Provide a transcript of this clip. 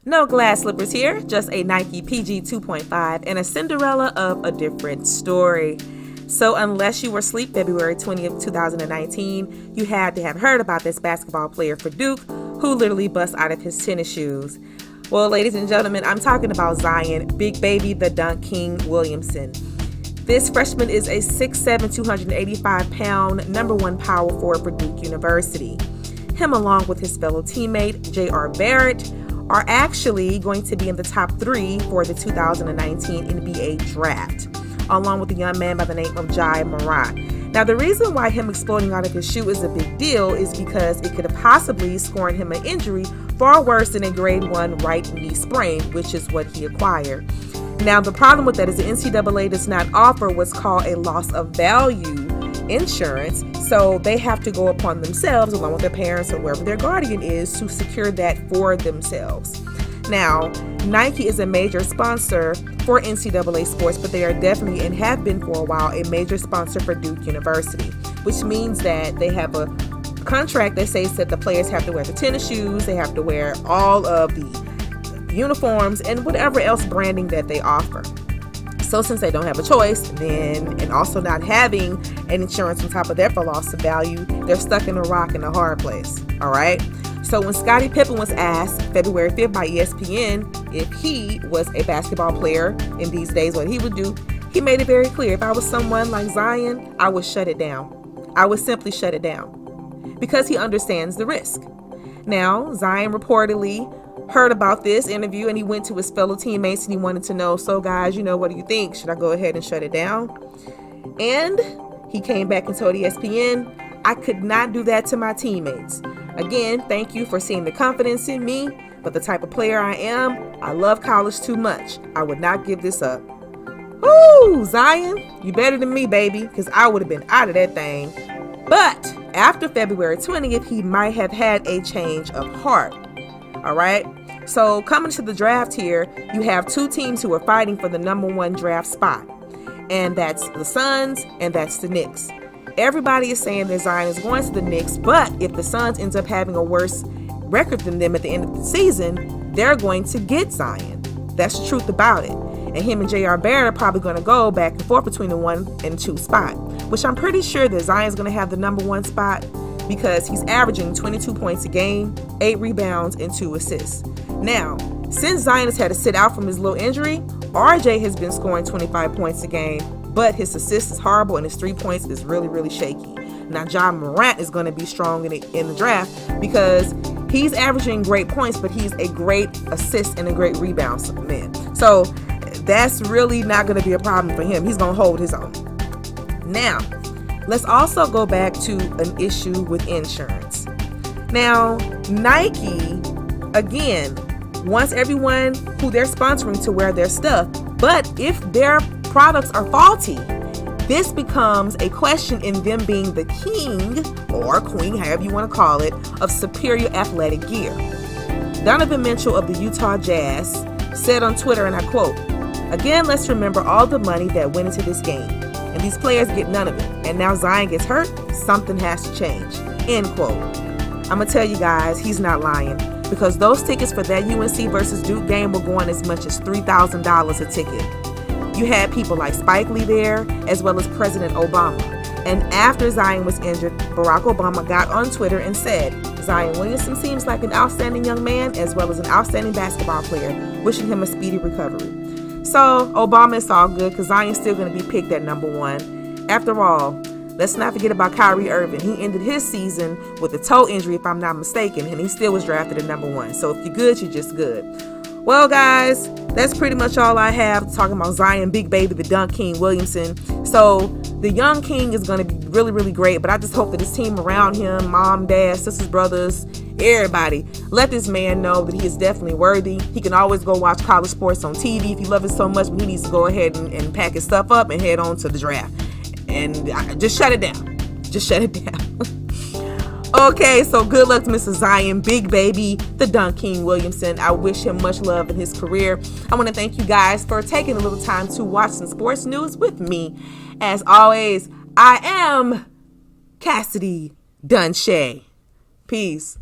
No glass slippers here, just a Nike PG 2.5 and a Cinderella of a different story. So unless you were asleep February 20th, 2019, you had to have heard about this basketball player for Duke who literally bust out of his tennis shoes. Well, ladies and gentlemen, I'm talking about Zion, Big Baby, the Dunk King Williamson. This freshman is a 6'7", 285-pound number one power forward for Duke University. Him, along with his fellow teammate, J.R. Barrett, are actually going to be in the top 3 for the 2019 NBA draft, along with a young man by the name of Ja Morant. Now, the reason why him exploding out of his shoe is a big deal is because it could have possibly scored him an injury far worse than a grade 1 right knee sprain, which is what he acquired. Now, the problem with that is the NCAA does not offer what's called a loss of value insurance, so they have to go upon themselves, along with their parents or wherever their guardian is, to secure that for themselves. Now, Nike is a major sponsor for NCAA sports, but they are definitely, and have been for a while, a major sponsor for Duke University, which means that they have a contract that says that the players have to wear the tennis shoes, they have to wear all of the uniforms, and whatever else branding that they offer. So since they don't have a choice, then, and also not having an insurance on top of that for loss of value, they're stuck in a rock and a hard place. All right. So when Scottie Pippen was asked February 5th by ESPN if he was a basketball player in these days, what he would do, he made it very clear. If I was someone like Zion, I would shut it down. I would simply shut it down because he understands the risk. Now, Zion reportedly heard about this interview and he went to his fellow teammates and he wanted to know, so guys, what do you think? Should I go ahead and shut it down? And he came back and told ESPN, I could not do that to my teammates. Again, thank you for seeing the confidence in me, but the type of player I am, I love college too much. I would not give this up. Woo, Zion, you better than me, baby, because I would have been out of that thing. But after February 20th, he might have had a change of heart. All right. So coming to the draft here, you have 2 teams who are fighting for the number 1 draft spot. And that's the Suns and that's the Knicks. Everybody is saying that Zion is going to the Knicks, but if the Suns ends up having a worse record than them at the end of the season, they're going to get Zion. That's the truth about it. And him and J.R. Barrett are probably going to go back and forth between the 1 and 2 spot, which I'm pretty sure that Zion's going to have the number 1 spot because he's averaging 22 points a game, 8 rebounds, and 2 assists. Now, since Zion has had to sit out from his little injury, RJ has been scoring 25 points a game, but his assist is horrible and his 3 points is really, really shaky. Now, Ja Morant is going to be strong in the draft because he's averaging great points, but he's a great assist and a great rebound man. So that's really not going to be a problem for him. He's going to hold his own. Now, let's also go back to an issue with insurance. Now, Nike, again, wants everyone who they're sponsoring to wear their stuff, but if their products are faulty, this becomes a question in them being the king or queen, however you want to call it, of superior athletic gear. Donovan Mitchell of the Utah Jazz said on Twitter, and I quote, "Again, let's remember all the money that went into this game, and these players get none of it, and now Zion gets hurt, something has to change," end quote. I'm going to tell you guys, he's not lying, because those tickets for that UNC versus Duke game were going as much as $3,000 a ticket. You had people like Spike Lee there, as well as President Obama. And after Zion was injured, Barack Obama got on Twitter and said, "Zion Williamson seems like an outstanding young man, as well as an outstanding basketball player, wishing him a speedy recovery." So Obama, it's all good because Zion's still going to be picked at number 1. After all, let's not forget about Kyrie Irving. He ended his season with a toe injury, if I'm not mistaken, and he still was drafted at number 1. So if you're good, you're just good. Well, guys, that's pretty much all I have talking about Zion, Big Baby, the Dunk King Williamson. So the young king is going to be really, really great, but I just hope that his team around him, mom, dad, sisters, brothers, everybody, let this man know that he is definitely worthy. He can always go watch college sports on TV if he loves it so much, but he needs to go ahead and pack his stuff up and head on to the draft. And just shut it down. Just shut it down. Okay, so good luck to Mr. Zion, Big Baby, the Dunk King Williamson. I wish him much love in his career. I want to thank you guys for taking a little time to watch some sports news with me. As always, I am Cassidy Dunshay. Peace.